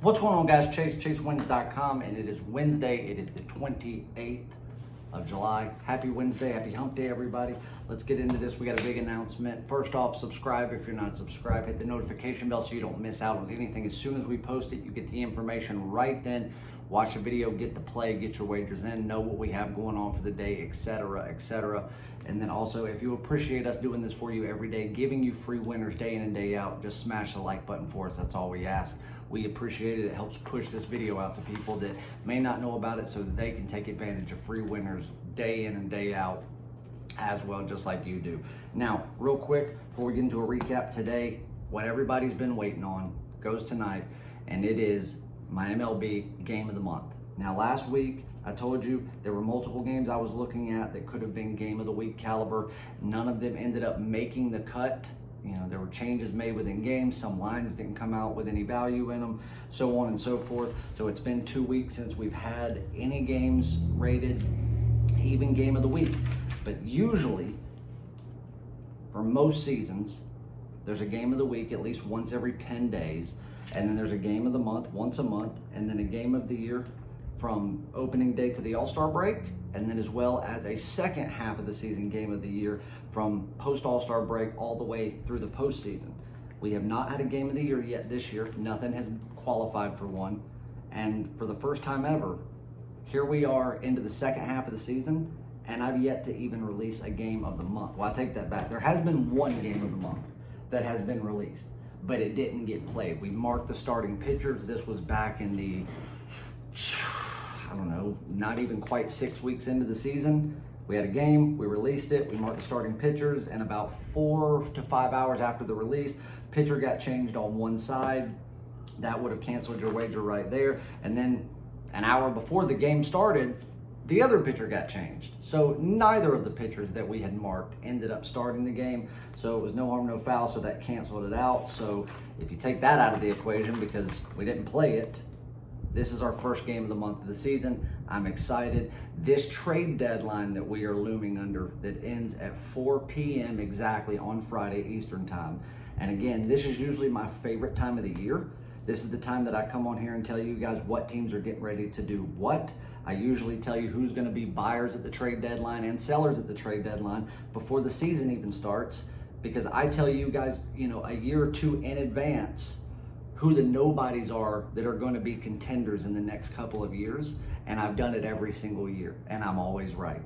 What's going on, guys? ChaseWins.com, and it is Wednesday. It is the 28th of July. Happy Wednesday. Happy hump day, everybody. Let's get into this. We got a big announcement. First off, subscribe if you're not subscribed. Hit the notification bell so you don't miss out on anything. As soon as we post it, you get the information right then. Watch the video, get the play, get your wagers in, know what we have going on for the day, etc., etc. And then also, if you appreciate us doing this for you every day, giving you free winners day in and day out, just smash the like button for us. That's all we ask. We appreciate it. It helps push this video out to people that may not know about it so that they can take advantage of free winners day in and day out as well, just like you do. Now, real quick, before we get into a recap today, what everybody's been waiting on goes tonight, and it is my MLB game of the month. Now, last week, I told you there were multiple games I was looking at that could have been game of the week caliber. None of them ended up making the cut. You know, there were changes made within games. Some lines didn't come out with any value in them, so on and so forth. So it's been 2 weeks since we've had any games rated even game of the week. But usually, for most seasons, there's a game of the week at least once every 10 days. And then there's a game of the month once a month, and then a game of the year from opening day to the All-Star break, and then as well as a second half of the season game of the year from post-All-Star break all the way through the postseason. We have not had a game of the year yet this year. Nothing has qualified for one. And for the first time ever, here we are into the second half of the season, and I've yet to even release a game of the month. Well, I take that back. There has been one game of the month that has been released, but it didn't get played. We marked the starting pitchers. This was back in the, I don't know, not even quite 6 weeks into the season. We had a game, we released it, we marked the starting pitchers, and about 4 to 5 hours after the release, pitcher got changed on one side. That would have canceled your wager right there. And then an hour before the game started, the other pitcher got changed. So neither of the pitchers that we had marked ended up starting the game. So it was no harm, no foul, so that canceled it out. So if you take that out of the equation, because we didn't play it, this is our first game of the month of the season. I'm excited. This trade deadline that we are looming under that ends at 4 p.m. exactly on Friday Eastern time. And again, this is usually my favorite time of the year. This is the time that I come on here and tell you guys what teams are getting ready to do what. I usually tell you who's going to be buyers at the trade deadline and sellers at the trade deadline before the season even starts, because I tell you guys, you know, a year or two in advance who the nobodies are that are going to be contenders in the next couple of years, and I've done it every single year, and I'm always right.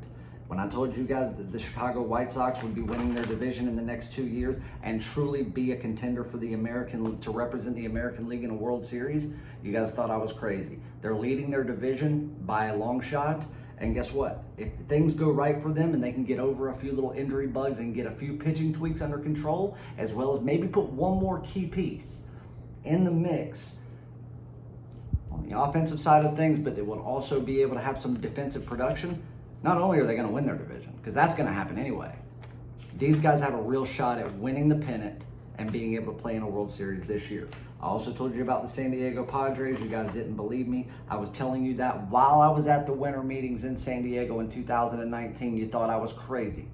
When I told you guys that the Chicago White Sox would be winning their division in the next 2 years and truly be a contender for the American, to represent the American League in a World Series, you guys thought I was crazy. They're leading their division by a long shot, and guess what? If things go right for them and they can get over a few little injury bugs and get a few pitching tweaks under control, as well as maybe put one more key piece in the mix on the offensive side of things, but they will also be able to have some defensive production, not only are they going to win their division, because that's going to happen anyway, these guys have a real shot at winning the pennant and being able to play in a World Series this year. I also told you about the San Diego Padres. You guys didn't believe me. I was telling you that while I was at the winter meetings in San Diego in 2019. You thought I was crazy.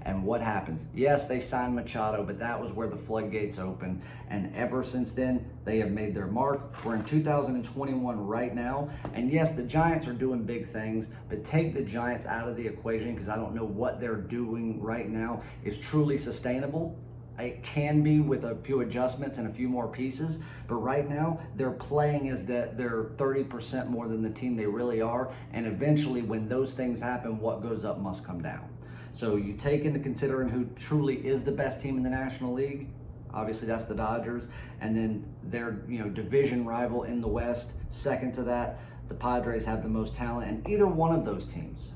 And what happens? Yes, they signed Machado, but that was where the floodgates opened. And ever since then, they have made their mark. We're in 2021 right now. And yes, the Giants are doing big things, but take the Giants out of the equation, because I don't know what they're doing right now is truly sustainable. It can be with a few adjustments and a few more pieces, but right now they're playing as that they're 30% more than the team they really are. And eventually, when those things happen, what goes up must come down. So you take into considering who truly is the best team in the National League. Obviously, that's the Dodgers, and then their division rival in the West. Second to that, the Padres have the most talent, and either one of those teams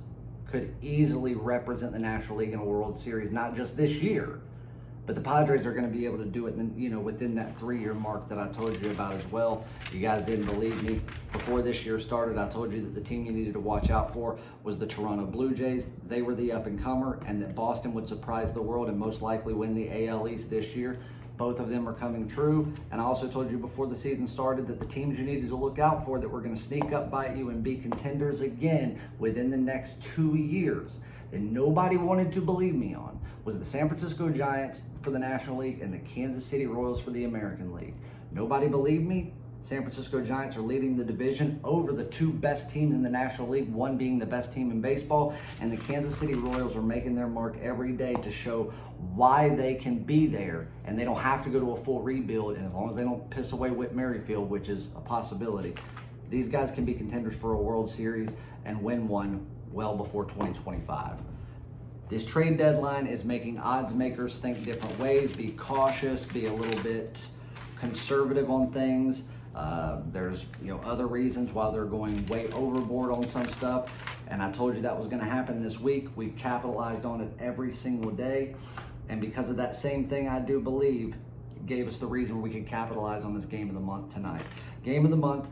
could easily represent the National League in a World Series, not just this year, but the Padres are going to be able to do it, within that 3-year mark that I told you about as well. You guys didn't believe me. Before this year started, I told you that the team you needed to watch out for was the Toronto Blue Jays. They were the up-and-comer, and that Boston would surprise the world and most likely win the AL East this year. Both of them are coming true. And I also told you before the season started that the teams you needed to look out for that were going to sneak up, bite you, and be contenders again within the next 2 years that nobody wanted to believe me on was the San Francisco Giants for the National League and the Kansas City Royals for the American League. Nobody believed me. San Francisco Giants are leading the division over the two best teams in the National League, one being the best team in baseball, and the Kansas City Royals are making their mark every day to show why they can be there, and they don't have to go to a full rebuild, and as long as they don't piss away Whit Merrifield, which is a possibility, these guys can be contenders for a World Series and win one well before 2025. This trade deadline is making odds makers think different ways, be cautious, be a little bit conservative on things. There's other reasons why they're going way overboard on some stuff, and I told you that was going to happen this week. We've capitalized on it every single day, and because of that same thing, I do believe it gave us the reason we could capitalize on this game of the month tonight. Game of the month.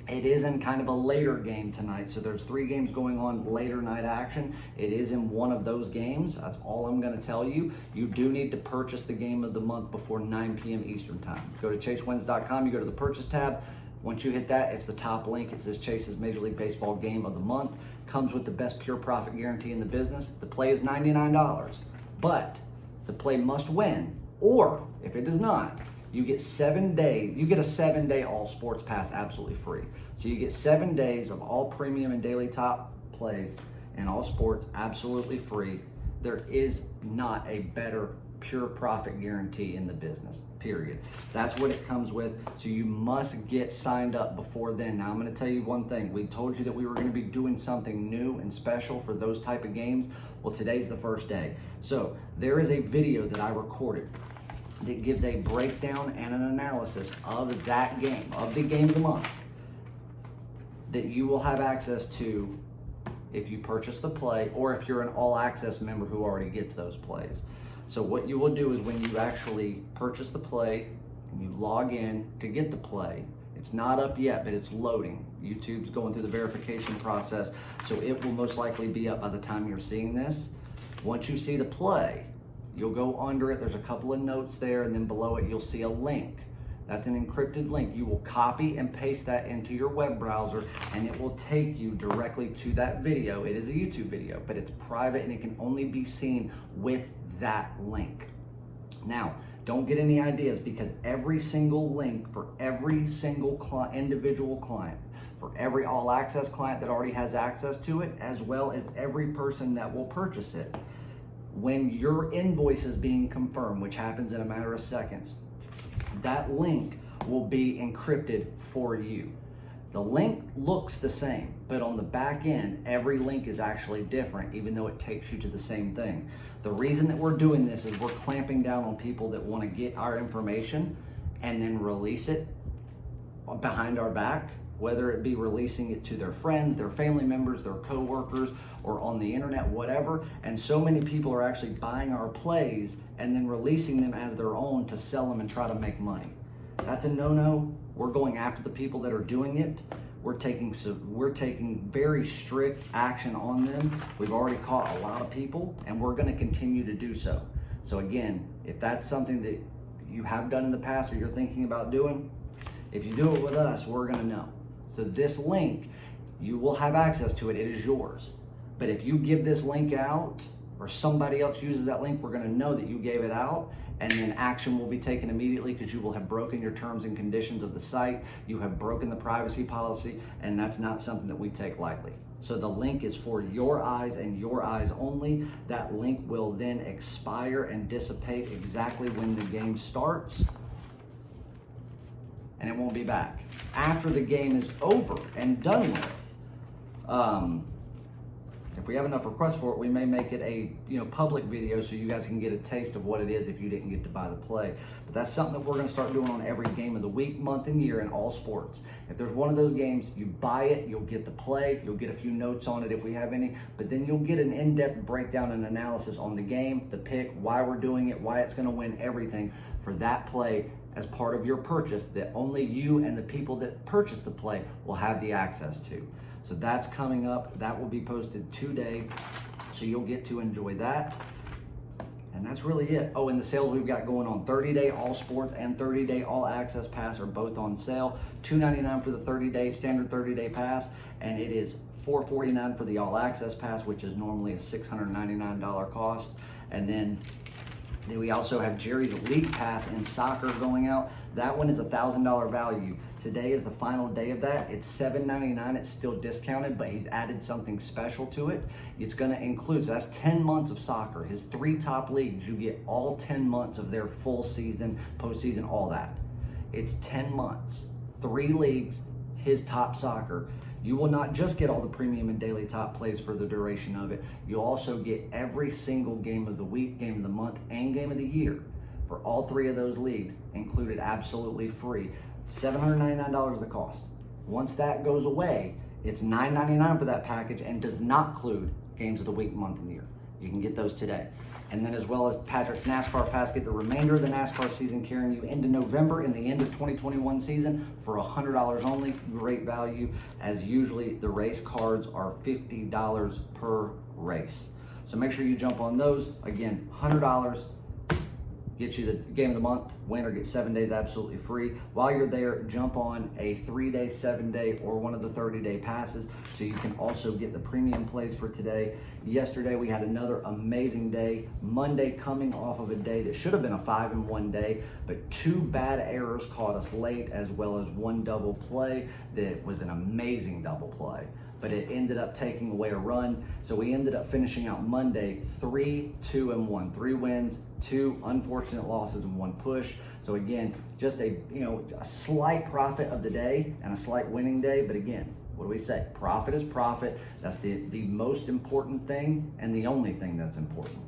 It is in kind of a later game tonight, so there's 3 games going on, later night action. It is in one of those games. That's all I'm going to tell you. You do need to purchase the game of the month before 9 p.m. Eastern time. Go to chasewins.com, you go to the purchase tab. Once you hit that, it's the top link. It says Chase's Major League Baseball game of the month. Comes with the best pure profit guarantee in the business. The play is $99, but the play must win, or if it does not, you get 7 days. You get a 7-day all sports pass absolutely free. So you get 7 days of all premium and daily top plays and all sports absolutely free. There is not a better pure profit guarantee in the business, period. That's what it comes with. So you must get signed up before then. Now I'm going to tell you one thing. We told you that we were going to be doing something new and special for those type of games. Well, today's the first day. So there is a video that I recorded that gives a breakdown and an analysis of that game, of the game of the month, that you will have access to if you purchase the play or if you're an all access member who already gets those plays. So what you will do is when you actually purchase the play and you log in to get the play, it's not up yet, but it's loading. YouTube's going through the verification process, so it will most likely be up by the time you're seeing this. Once you see the play, you'll go under it. There's a couple of notes there, and then below it, you'll see a link. That's an encrypted link. You will copy and paste that into your web browser, and it will take you directly to that video. It is a YouTube video, but it's private, and it can only be seen with that link. Now, don't get any ideas, because every single link for every single individual client, for every all access client that already has access to it, as well as every person that will purchase it, when your invoice is being confirmed, which happens in a matter of seconds, that link will be encrypted for you. The link looks the same, but on the back end, every link is actually different, even though it takes you to the same thing. The reason that we're doing this is we're clamping down on people that want to get our information and then release it behind our back, whether it be releasing it to their friends, their family members, their coworkers, or on the internet, whatever. And so many people are actually buying our plays and then releasing them as their own to sell them and try to make money. That's a no-no. We're going after the people that are doing it. We're taking very strict action on them. We've already caught a lot of people, and we're going to continue to do so. So again, if that's something that you have done in the past or you're thinking about doing, if you do it with us, we're going to know. So this link, you will have access to it. It is yours. But if you give this link out or somebody else uses that link, we're going to know that you gave it out, and then action will be taken immediately, because you will have broken your terms and conditions of the site. You have broken the privacy policy, and that's not something that we take lightly. So the link is for your eyes and your eyes only. That link will then expire and dissipate exactly when the game starts, and it won't be back. After the game is over and done with, if we have enough requests for it, we may make it a public video so you guys can get a taste of what it is if you didn't get to buy the play. But that's something that we're going to start doing on every game of the week, month, and year in all sports. If there's one of those games, you buy it, you'll get the play, you'll get a few notes on it if we have any, but then you'll get an in-depth breakdown and analysis on the game, the pick, why we're doing it, why it's going to win, everything for that play as part of your purchase that only you and the people that purchase the play will have the access to. So that's coming up. That will be posted today, so you'll get to enjoy that. And that's really it. Oh, and the sales we've got going on, 30-day all sports and 30-day all access pass are both on sale. $299 for the 30-day standard 30-day pass, and it is $449 for the all access pass, which is normally a $699 cost. And then Then we also have Jerry's League Pass in soccer going out. That one is $1,000 value. Today is the final day of that. It's $7.99. It's still discounted, but he's added something special to it. It's going to include, so that's 10 months of soccer. His 3 top leagues, you get all 10 months of their full season, postseason, all that. It's 10 months, 3 leagues, his top soccer. You will not just get all the premium and daily top plays for the duration of it. You'll also get every single game of the week, game of the month, and game of the year for all 3 of those leagues included absolutely free. $799 the cost. Once that goes away, it's $9.99 for that package and does not include games of the week, month, and year. You can get those today. And then as well as Patrick's NASCAR Pass, get the remainder of the NASCAR season carrying you into November and the end of 2021 season for $100 only. Great value. As usually the race cards are $50 per race. So make sure you jump on those. Again, $100. Get you the game of the month. Winner gets 7 days absolutely free. While you're there, jump on a 3-day, 7-day, or one of the 30-day passes so you can also get the premium plays for today. Yesterday, we had another amazing day. Monday coming off of a day that should have been a 5-and-1 day, but 2 bad errors caught us late, as well as 1 double play that was an amazing double play. But it ended up taking away a run. So we ended up finishing out Monday 3-2-1, 3 wins, 2 unfortunate losses, and 1 push. So again, just a slight profit of the day and a slight winning day. But again, what do we say? Profit is profit. That's the most important thing and the only thing that's important.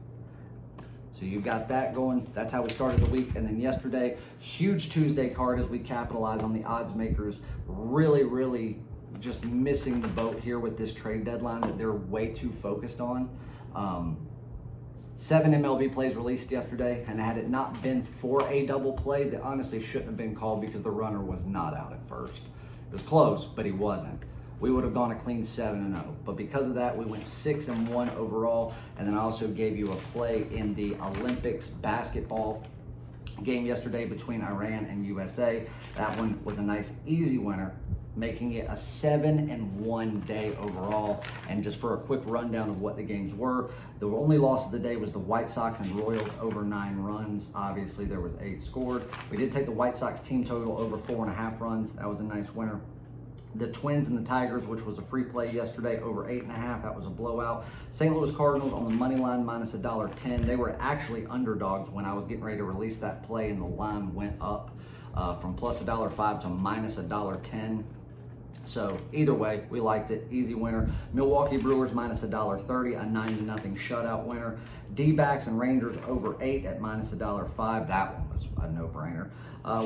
So you got that going. That's how we started the week. And then yesterday, huge Tuesday card as we capitalize on the odds makers. Really just missing the boat here with this trade deadline that they're way too focused on. 7 MLB plays released yesterday, and had it not been for a double play, that honestly shouldn't have been called because the runner was not out at first. It was close, but he wasn't. We would have gone a clean 7-0. But because of that, we went 6-1 overall. And then I also gave you a play in the Olympics basketball game yesterday between Iran and USA. That one was a nice, easy winner, making it a 7-1 day overall. And just for a quick rundown of what the games were, the only loss of the day was the White Sox and Royals over 9 runs. Obviously, there was 8 scored. We did take the White Sox team total over 4.5 runs. That was a nice winner. The Twins and the Tigers, which was a free play yesterday, over 8.5. That was a blowout. St. Louis Cardinals on the money line minus $1.10. They were actually underdogs when I was getting ready to release that play, and the line went up from plus $1.05 to minus $1.10. So either way, we liked it. Easy winner. Milwaukee Brewers minus $1.30, a 9-0 shutout winner. D-backs and Rangers over 8 at minus $1.05. That one was a no-brainer.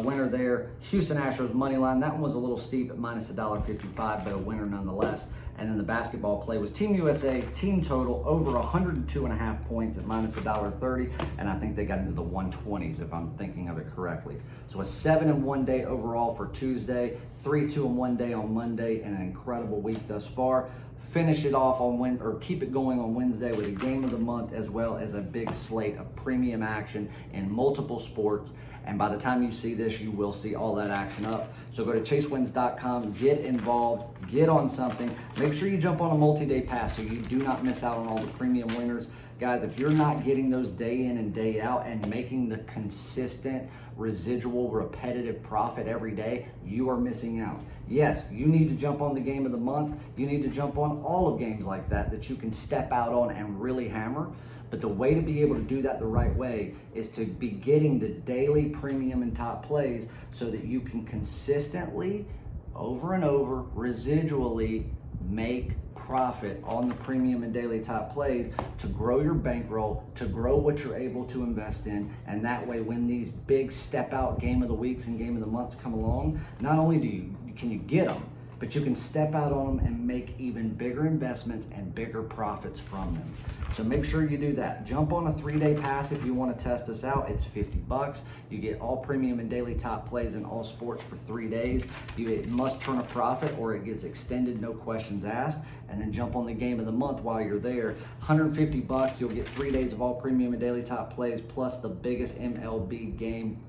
Winner there. Houston Astros money line. That one was a little steep at minus $1.55, but a winner nonetheless. And then the basketball play was Team USA, team total over 102.5 points at minus $1.30. And I think they got into the 120s if I'm thinking of it correctly. So a 7-1 day overall for Tuesday, 3-2-1 day on Monday, and an incredible week thus far. Finish it off on keep it going on Wednesday with a game of the month, as well as a big slate of premium action in multiple sports. And by the time you see this, you will see all that action up. So go to chasewins.com, get involved, get on something. Make sure you jump on a multi-day pass so you do not miss out on all the premium winners. Guys, if you're not getting those day in and day out and making the consistent, residual, repetitive profit every day, you are missing out. Yes, you need to jump on the game of the month. You need to jump on all of games like that you can step out on and really hammer. But the way to be able to do that the right way is to be getting the daily premium and top plays so that you can consistently, over and over, residually make profit on the premium and daily top plays to grow your bankroll, to grow what you're able to invest in. And that way, when these big step out game of the weeks and game of the months come along, not only can you get them, but you can step out on them and make even bigger investments and bigger profits from them. So make sure you do that. Jump on a 3-day pass if you want to test us out. It's $50. You get all premium and daily top plays in all sports for 3 days. It must turn a profit or it gets extended, no questions asked. And then jump on the game of the month while you're there. $150. You'll get 3 days of all premium and daily top plays plus the biggest MLB game,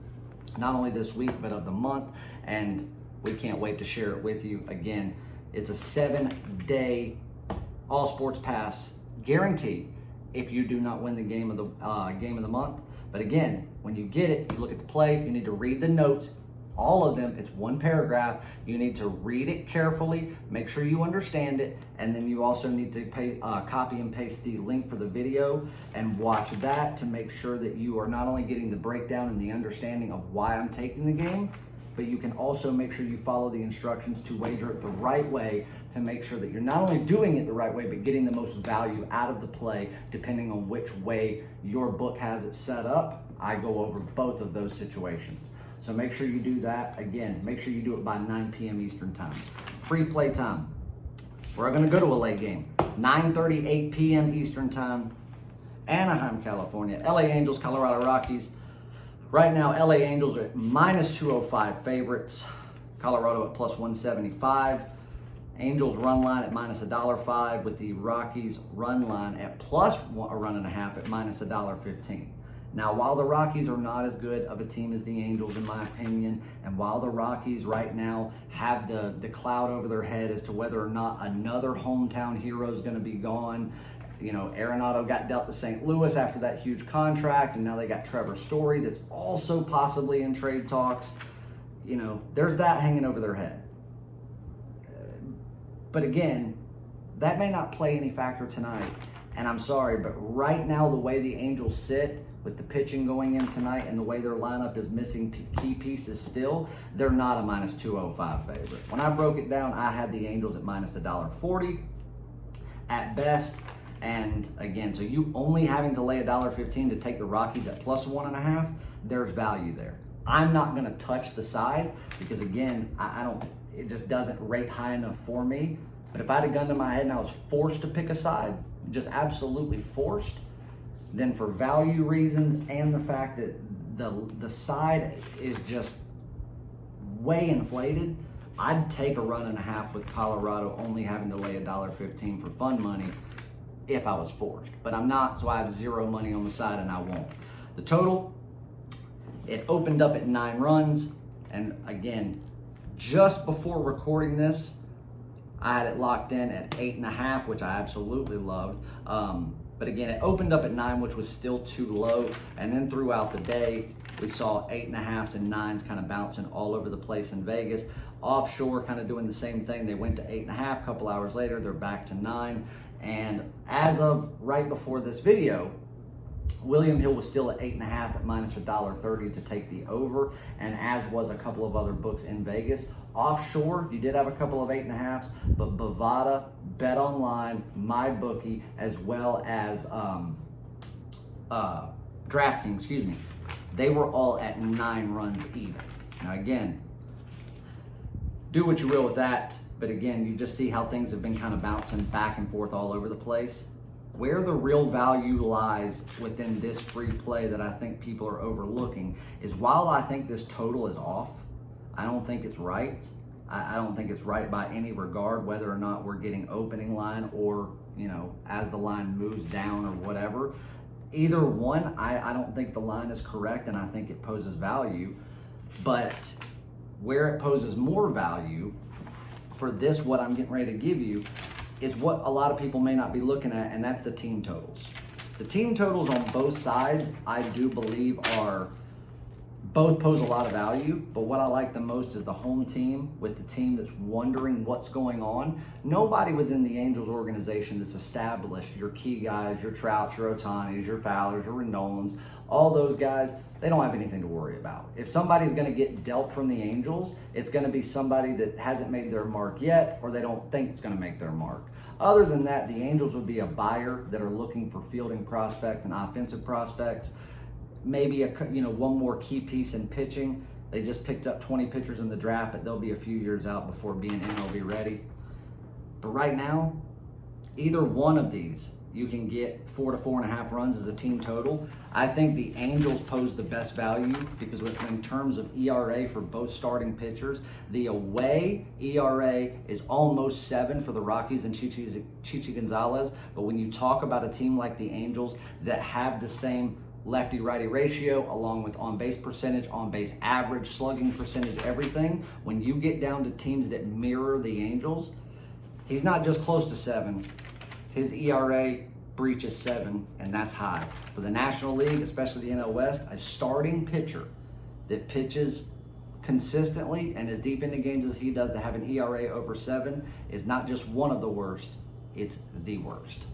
not only this week, but of the month. And we can't wait to share it with you. Again, it's a 7-day all sports pass guarantee if you do not win the game of the month. But again, when you get it, you look at the play, you need to read the notes, all of them. It's one paragraph. You need to read it carefully, make sure you understand it, and then you also need to copy and paste the link for the video and watch that to make sure that you are not only getting the breakdown and the understanding of why I'm taking the game, but you can also make sure you follow the instructions to wager it the right way to make sure that you're not only doing it the right way, but getting the most value out of the play depending on which way your book has it set up. I go over both of those situations. So make sure you do that. Again, make sure you do it by 9 p.m. Eastern time. Free play time. We're gonna go to a late game. 9:38 p.m. Eastern time, Anaheim, California. LA Angels, Colorado Rockies. Right now, LA Angels are at -205 favorites. Colorado at +175. Angels run line at -$1.05 with the Rockies run line at +1.5 at -$1.15. Now, while the Rockies are not as good of a team as the Angels, in my opinion, and while the Rockies right now have the cloud over their head as to whether or not another hometown hero is going to be gone, you know, Arenado got dealt to St. Louis after that huge contract, and now they got Trevor Story that's also possibly in trade talks. You know, there's that hanging over their head. But again, that may not play any factor tonight, and I'm sorry, but right now the way the Angels sit with the pitching going in tonight and the way their lineup is missing key pieces still, they're not a -205 favorite. When I broke it down, I had the Angels at -$1.40 at best. And again, so you only having to lay $1.15 to take the Rockies at +1.5, there's value there. I'm not gonna touch the side because again, I don't, it just doesn't rate high enough for me. But if I had a gun to my head and I was forced to pick a side, just absolutely forced, then for value reasons and the fact that the side is just way inflated, I'd take a 1.5 with Colorado only having to lay $1.15 for fun money if I was forced. But I'm not, so I have zero money on the side and I won't. The total, it opened up at 9 runs. And again, just before recording this, I had it locked in at 8.5, which I absolutely loved. But again, it opened up at 9, which was still too low. And then throughout the day, we saw 8.5s and 9s kind of bouncing all over the place in Vegas. Offshore kind of doing the same thing. They went to 8.5, a couple hours later, they're back to 9. And as of right before this video, William Hill was still at 8.5 at -$1.30 to take the over, and as was a couple of other books in Vegas. Offshore, you did have a couple of 8.5s, but Bovada, Bet Online, MyBookie, as well as DraftKings, excuse me, they were all at 9 runs even. Now again, do what you will with that, but again, you just see how things have been kind of bouncing back and forth all over the place. Where the real value lies within this free play that I think people are overlooking is while I think this total is off, I don't think it's right. I don't think it's right by any regard, whether or not we're getting opening line or, you know, as the line moves down or whatever. Either one, I don't think the line is correct and I think it poses value. But where it poses more value for this, what I'm getting ready to give you, is what a lot of people may not be looking at, and that's the team totals. The team totals on both sides, I do believe, are both pose a lot of value, but what I like the most is the home team with the team that's wondering what's going on. Nobody within the Angels organization that's established, your key guys, your Trouts, your Otanis, your Fowlers, your Rendons, all those guys, they don't have anything to worry about. If somebody's gonna get dealt from the Angels, it's gonna be somebody that hasn't made their mark yet, or they don't think it's gonna make their mark. Other than that, the Angels would be a buyer that are looking for fielding prospects and offensive prospects. Maybe one more key piece in pitching. They just picked up 20 pitchers in the draft, but they'll be a few years out before being MLB ready. But right now, either one of these, you can get 4 to 4.5 runs as a team total. I think the Angels pose the best value because in terms of ERA for both starting pitchers, the away ERA is almost 7 for the Rockies and Chichi Gonzalez. But when you talk about a team like the Angels that have the same lefty-righty ratio, along with on-base percentage, on-base average, slugging percentage, everything, when you get down to teams that mirror the Angels, he's not just close to 7. His ERA breaches 7, and that's high. For the National League, especially the NL West, a starting pitcher that pitches consistently and as deep into games as he does to have an ERA over 7 is not just one of the worst, it's the worst.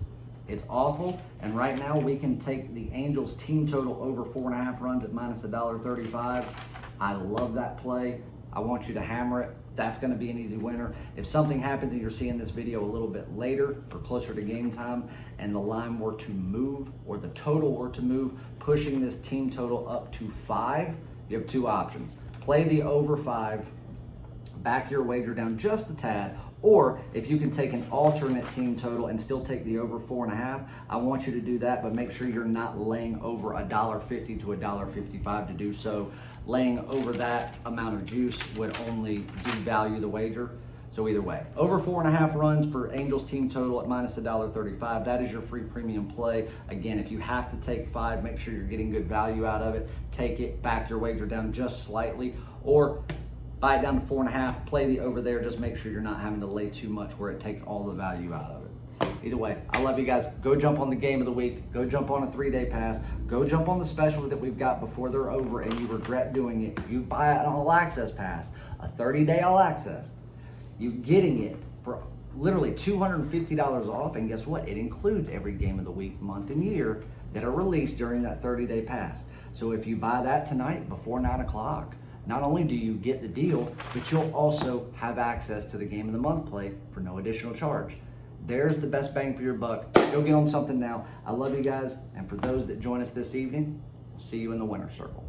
It's awful, and right now we can take the Angels team total over 4.5 runs at minus $1.35. I love that play. I want you to hammer it. That's going to be an easy winner. If something happens and you're seeing this video a little bit later or closer to game time and the line were to move or the total were to move, pushing this team total up to 5, you have 2 options. Play the over 5, back your wager down just a tad, or if you can take an alternate team total and still take the over 4.5, I want you to do that, but make sure you're not laying over $1.50 to $1.55 to do so. Laying over that amount of juice would only devalue the wager. So either way, over 4.5 runs for Angels team total at minus $1.35. That is your free premium play. Again, if you have to take 5, make sure you're getting good value out of it. Take it, back your wager down just slightly, or buy it down to 4.5, play the over there. Just make sure you're not having to lay too much where it takes all the value out of it. Either way, I love you guys. Go jump on the game of the week. Go jump on a 3-day pass. Go jump on the specials that we've got before they're over and you regret doing it. If you buy an all access pass, a 30-day all access, you're getting it for literally $250 off. And guess what? It includes every game of the week, month, and year that are released during that 30-day pass. So if you buy that tonight before 9 o'clock, not only do you get the deal, but you'll also have access to the game of the month play for no additional charge. There's the best bang for your buck. Go get on something now. I love you guys. And for those that join us this evening, we'll see you in the winner's circle.